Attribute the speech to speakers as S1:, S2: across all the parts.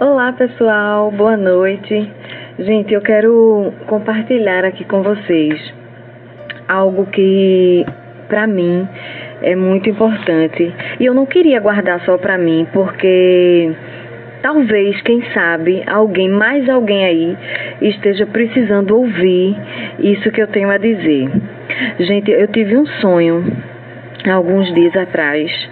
S1: Olá pessoal, boa noite. Gente, eu quero compartilhar aqui com vocês algo que pra mim é muito importante. E eu não queria guardar só pra mim, porque talvez, quem sabe, mais alguém aí esteja precisando ouvir isso que eu tenho a dizer. Gente, eu tive um sonho há alguns dias atrás.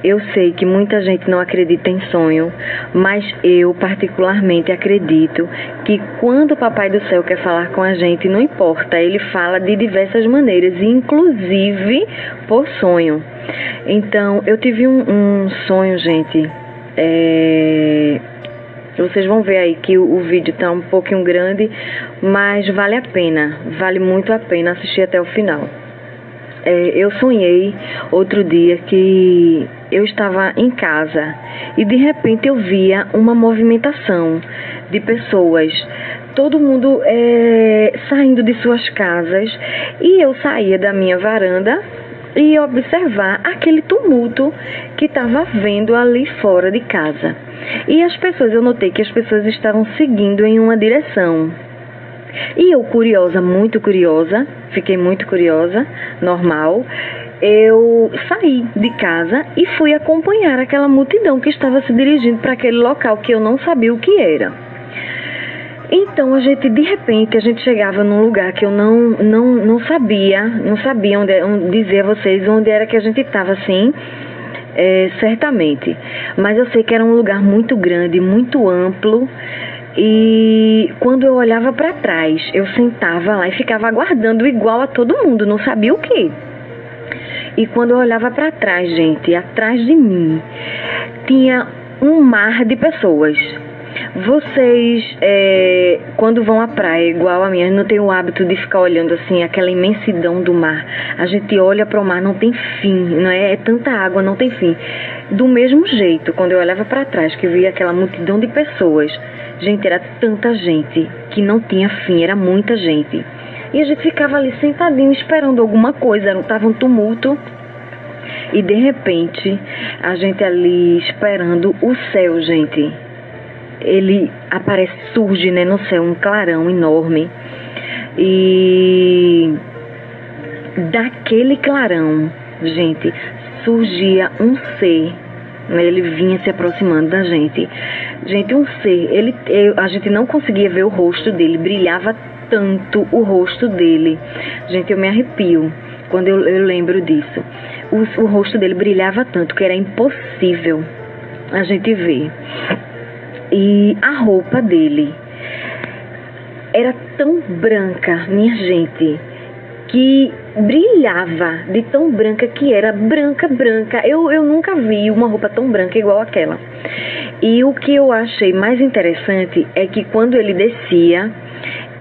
S1: Eu sei que muita gente não acredita em sonho, mas eu particularmente acredito que quando o Papai do Céu quer falar com a gente, não importa, ele fala de diversas maneiras, inclusive por sonho. Então, eu tive um sonho, gente. Vocês vão ver aí que o vídeo está um pouquinho grande, mas vale muito a pena assistir até o final. Eu sonhei outro dia que eu estava em casa e de repente eu via uma movimentação de pessoas, todo mundo saindo de suas casas, e eu saía da minha varanda e ia observar aquele tumulto que estava havendo ali fora de casa. E eu notei que as pessoas estavam seguindo em uma direção. E eu, muito curiosa, fiquei muito curiosa, normal, eu saí de casa e fui acompanhar aquela multidão que estava se dirigindo para aquele local que eu não sabia o que era. Então, de repente, a gente chegava num lugar que eu não sabia dizer a vocês onde era que a gente estava, assim, certamente. Mas eu sei que era um lugar muito grande, muito amplo. E quando eu olhava para trás, eu sentava lá e ficava aguardando igual a todo mundo, não sabia o quê. E quando eu olhava para trás, gente, atrás de mim, tinha um mar de pessoas. Vocês, quando vão à praia, igual a minha, não tem o hábito de ficar olhando assim, aquela imensidão do mar. A gente olha para o mar, não tem fim, não é? É tanta água, não tem fim. Do mesmo jeito, quando eu olhava para trás, que eu via aquela multidão de pessoas, gente, era tanta gente que não tinha fim, era muita gente. E a gente ficava ali sentadinho esperando alguma coisa, estava um tumulto. E de repente, a gente ali esperando o céu, gente. Ele surge, né, no céu, um clarão enorme. E daquele clarão, gente, surgia um ser. Ele vinha se aproximando da gente. Gente, um ser, a gente não conseguia ver o rosto dele, brilhava tanto o rosto dele. Gente, eu me arrepio quando eu lembro disso. O rosto dele brilhava tanto que era impossível a gente ver. E a roupa dele era tão branca, minha gente, que brilhava de tão branca que era, branca. Eu nunca vi uma roupa tão branca igual aquela. E o que eu achei mais interessante é que quando ele descia,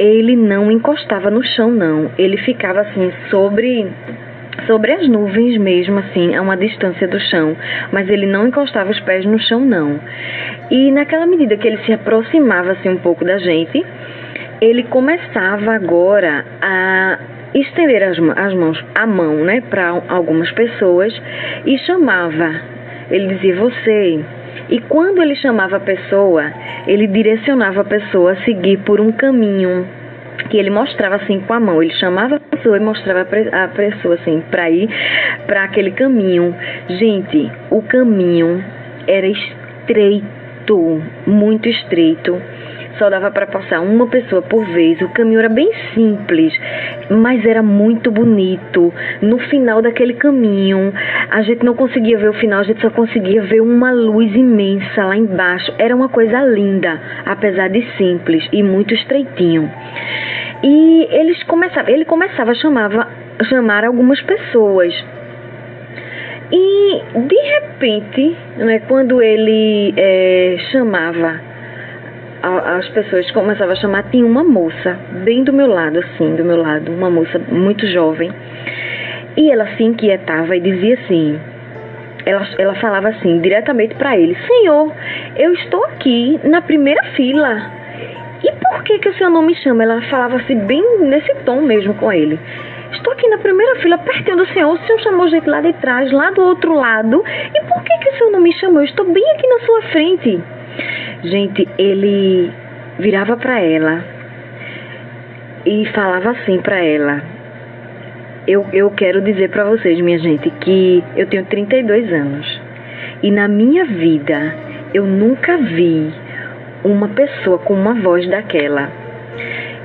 S1: ele não encostava no chão, não. Ele ficava assim sobre as nuvens mesmo, assim, a uma distância do chão. Mas ele não encostava os pés no chão, não. E naquela medida que ele se aproximava assim um pouco da gente, ele começava agora a estender a mão, né, para algumas pessoas e chamava. Ele dizia você. E quando ele chamava a pessoa, ele direcionava a pessoa a seguir por um caminho que ele mostrava assim com a mão. Ele chamava a pessoa e mostrava a pessoa assim para ir para aquele caminho. Gente, o caminho era estreito, muito estreito. Só dava para passar uma pessoa por vez. O caminho era bem simples, mas era muito bonito. No final daquele caminho, a gente não conseguia ver o final, a gente só conseguia ver uma luz imensa lá embaixo. Era uma coisa linda, apesar de simples e muito estreitinho. E ele começava a chamar algumas pessoas. E de repente, né, quando ele chamava, as pessoas começavam a chamar, tinha uma moça bem do meu lado, uma moça muito jovem, e ela se inquietava e dizia assim, ela falava assim diretamente para ele: Senhor, eu estou aqui na primeira fila, e por que o senhor não me chama? Ela falava assim bem nesse tom mesmo com ele: estou aqui na primeira fila, pertinho do senhor, o senhor chamou gente lá de trás, lá do outro lado, e por que o senhor não me chamou? Eu estou bem aqui na sua frente. Gente, ele virava para ela e falava assim para ela: eu quero dizer para vocês, minha gente, que eu tenho 32 anos e na minha vida eu nunca vi uma pessoa com uma voz daquela.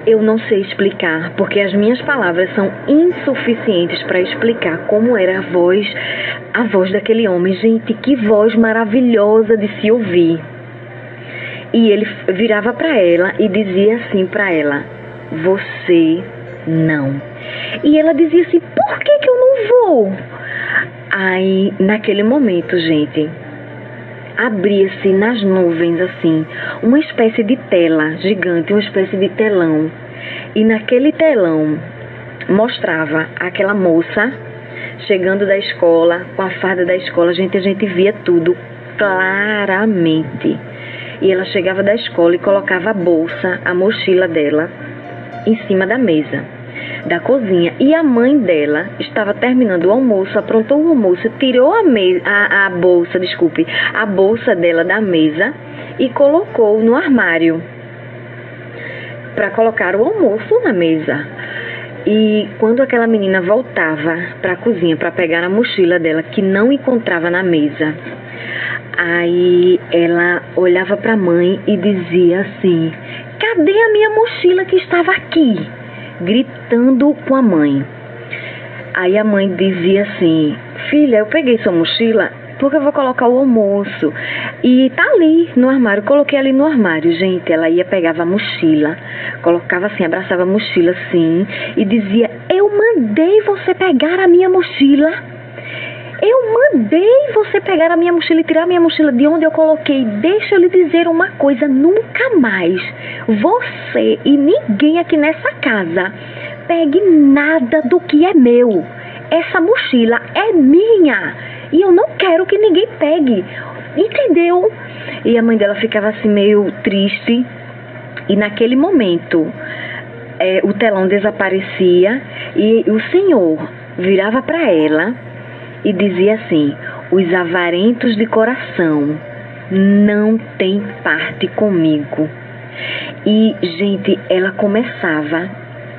S1: Eu não sei explicar, porque as minhas palavras são insuficientes para explicar como era a voz daquele homem. Gente, que voz maravilhosa de se ouvir. E ele virava para ela e dizia assim para ela: você não. E ela dizia assim: por que eu não vou? Aí, naquele momento, gente, abria-se nas nuvens, assim, uma espécie de tela gigante, uma espécie de telão. E naquele telão mostrava aquela moça chegando da escola, com a farda da escola. Gente, a gente via tudo claramente. E ela chegava da escola e colocava a bolsa, a mochila dela, em cima da mesa da cozinha. E a mãe dela estava terminando o almoço, aprontou o almoço, tirou a bolsa dela da mesa e colocou no armário para colocar o almoço na mesa. E quando aquela menina voltava para a cozinha para pegar a mochila dela, que não encontrava na mesa, aí ela olhava para a mãe e dizia assim: cadê a minha mochila que estava aqui? Gritando com a mãe. Aí a mãe dizia assim: filha, eu peguei sua mochila porque eu vou colocar o almoço e tá ali no armário, coloquei ali no armário. Gente, ela pegava a mochila, colocava assim, abraçava a mochila assim e dizia: eu mandei você pegar a minha mochila. Eu mandei você pegar a minha mochila e tirar a minha mochila de onde eu coloquei. Deixa eu lhe dizer uma coisa: nunca mais você e ninguém aqui nessa casa pegue nada do que é meu. Essa mochila é minha e eu não quero que ninguém pegue. Entendeu? E a mãe dela ficava assim meio triste. E naquele momento o telão desaparecia e o Senhor virava para ela e dizia assim: os avarentos de coração não têm parte comigo. E, gente, ela começava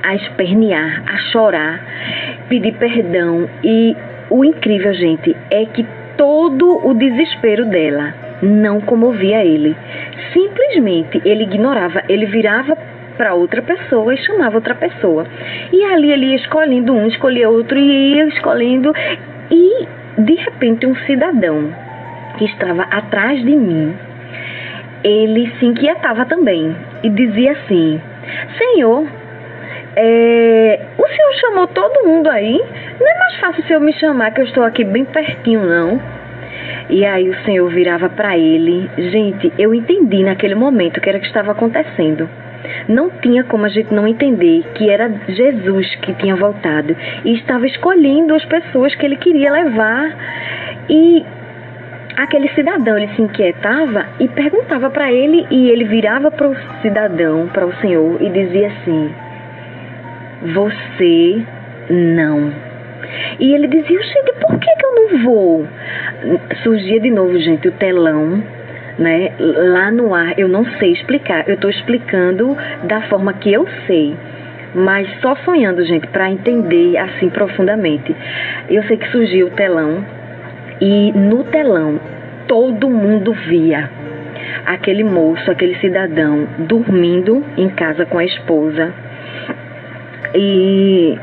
S1: a espernear, a chorar, pedir perdão. E o incrível, gente, é que todo o desespero dela não comovia ele. Simplesmente ele ignorava, ele virava para outra pessoa e chamava outra pessoa. E ali ele ia escolhendo um, escolhia outro e ia escolhendo. E, de repente, um cidadão que estava atrás de mim, ele se inquietava também e dizia assim: Senhor, o senhor chamou todo mundo aí? Não é mais fácil o senhor me chamar, que eu estou aqui bem pertinho, não? E aí o Senhor virava para ele. Gente, eu entendi naquele momento o que era que estava acontecendo. Não tinha como a gente não entender que era Jesus que tinha voltado e estava escolhendo as pessoas que ele queria levar. E aquele cidadão, ele se inquietava e perguntava para ele, e ele virava para o cidadão, para o Senhor, e dizia assim: você não. E ele dizia: gente, por que eu não vou? Surgia de novo, gente, o telão, né, lá no ar. Eu não sei explicar, eu estou explicando da forma que eu sei, mas só sonhando, gente, para entender assim profundamente. Eu sei que surgiu o telão, e no telão todo mundo via aquele moço, aquele cidadão dormindo em casa com a esposa. E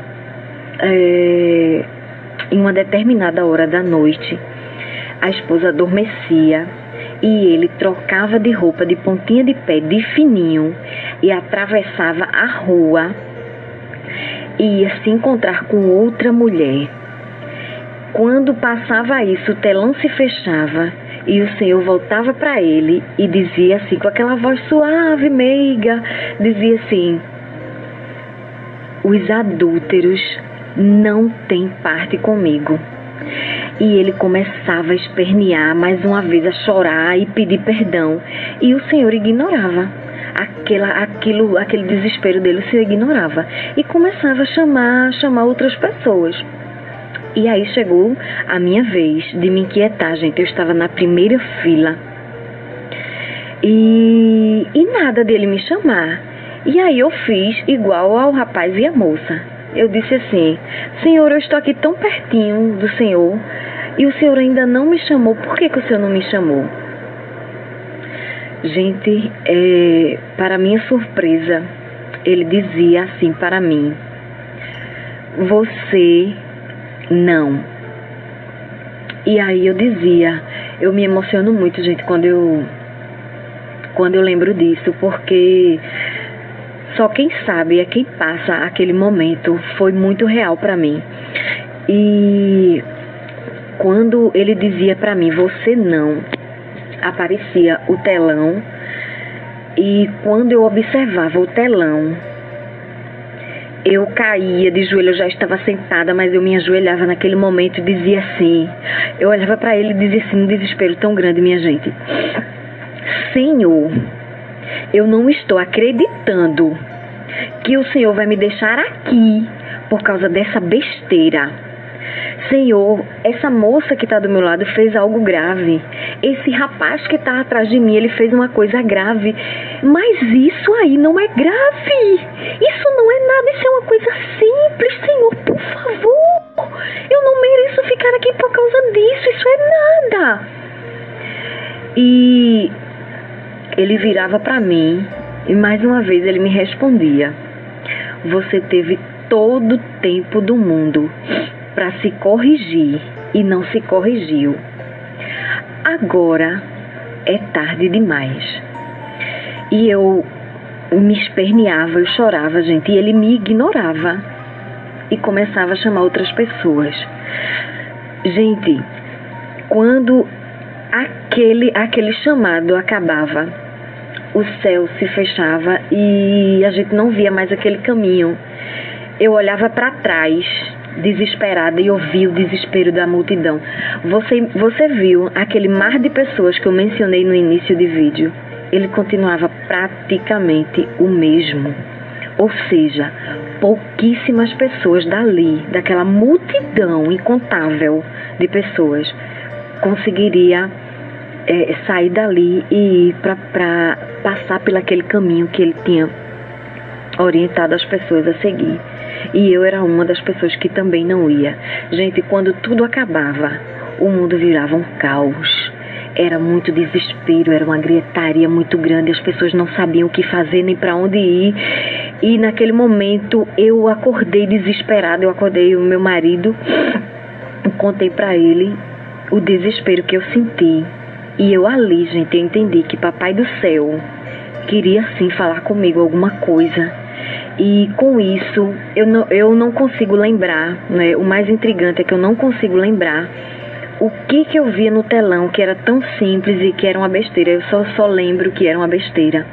S1: em uma determinada hora da noite, a esposa adormecia e ele trocava de roupa, de pontinha de pé, de fininho, e atravessava a rua e ia se encontrar com outra mulher. Quando passava isso, o telão se fechava e o Senhor voltava para ele e dizia assim, com aquela voz suave, meiga, dizia assim: os adúlteros não têm parte comigo. E ele começava a espernear mais uma vez, a chorar e pedir perdão. E o Senhor ignorava aquele desespero dele. O Senhor ignorava e começava a chamar outras pessoas. E aí chegou a minha vez de me inquietar, gente. Eu estava na primeira fila E nada dele me chamar. E aí eu fiz igual ao rapaz e a moça. Eu disse assim: Senhor, eu estou aqui tão pertinho do Senhor e o Senhor ainda não me chamou. Por que o Senhor não me chamou? Gente, para minha surpresa, ele dizia assim para mim: você não. E aí eu dizia, eu me emociono muito, gente, quando eu lembro disso, porque só quem sabe é quem passa aquele momento. Foi muito real para mim. E quando ele dizia para mim, você não, aparecia o telão. E quando eu observava o telão, eu caía de joelho. Eu já estava sentada, mas eu me ajoelhava naquele momento e dizia assim, eu olhava para ele e dizia assim, num desespero tão grande, minha gente: Senhor, eu não estou acreditando que o Senhor vai me deixar aqui por causa dessa besteira. Senhor, essa moça que está do meu lado fez algo grave. Esse rapaz que está atrás de mim, ele fez uma coisa grave. Mas isso aí não é grave. Isso não é nada, isso é uma coisa simples. Senhor, por favor, eu não mereço ficar aqui por causa disso. Isso é nada. E ele virava para mim e mais uma vez ele me respondia: você teve todo o tempo do mundo para se corrigir e não se corrigiu. Agora é tarde demais. E eu me esperneava, eu chorava, gente, e ele me ignorava e começava a chamar outras pessoas. Gente, quando aquele chamado acabava, o céu se fechava e a gente não via mais aquele caminho. Eu olhava para trás, desesperada, e ouvia o desespero da multidão. Você viu aquele mar de pessoas que eu mencionei no início do vídeo? Ele continuava praticamente o mesmo. Ou seja, pouquíssimas pessoas dali, daquela multidão incontável de pessoas, conseguiria sair dali e ir para passar pelo aquele caminho que ele tinha orientado as pessoas a seguir. E eu era uma das pessoas que também não ia. Gente, quando tudo acabava, o mundo virava um caos. Era muito desespero, era uma gritaria muito grande. As pessoas não sabiam o que fazer nem para onde ir. E naquele momento eu acordei desesperada. Eu acordei o meu marido, contei para ele o desespero que eu senti. E eu ali, gente, eu entendi que Papai do Céu queria sim falar comigo alguma coisa. E com isso, eu não consigo lembrar, né? O mais intrigante é que eu não consigo lembrar o que eu via no telão, que era tão simples e que era uma besteira. Eu só lembro que era uma besteira.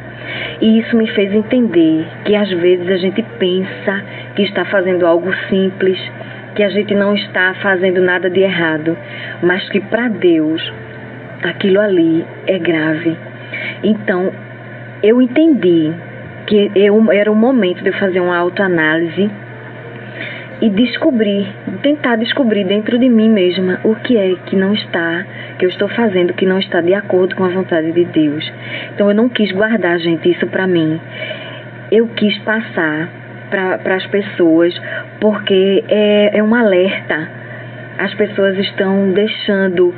S1: E isso me fez entender que às vezes a gente pensa que está fazendo algo simples, que a gente não está fazendo nada de errado, mas que para Deus aquilo ali é grave. Então, eu entendi que era o momento de eu fazer uma autoanálise e tentar descobrir dentro de mim mesma o que é que eu estou fazendo, que não está de acordo com a vontade de Deus. Então eu não quis guardar, gente, isso para mim. Eu quis passar para as pessoas, porque é um alerta. As pessoas estão deixando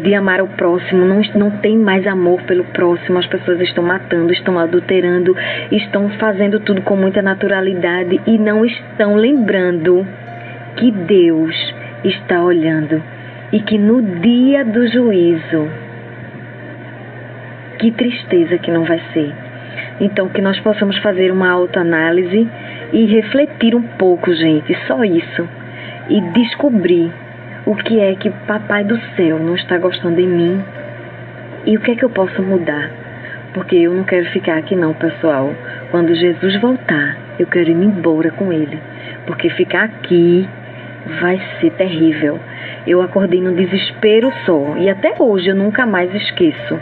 S1: de amar o próximo, não tem mais amor pelo próximo. As pessoas estão matando, estão adulterando, estão fazendo tudo com muita naturalidade e não estão lembrando que Deus está olhando e que no dia do juízo, que tristeza que não vai ser. Então, que nós possamos fazer uma autoanálise e refletir um pouco, gente, só isso. E descobrir o que é que Papai do Céu não está gostando em mim e o que é que eu posso mudar. Porque eu não quero ficar aqui não, pessoal. Quando Jesus voltar, eu quero ir embora com Ele. Porque ficar aqui vai ser terrível. Eu acordei num desespero só. E até hoje eu nunca mais esqueço.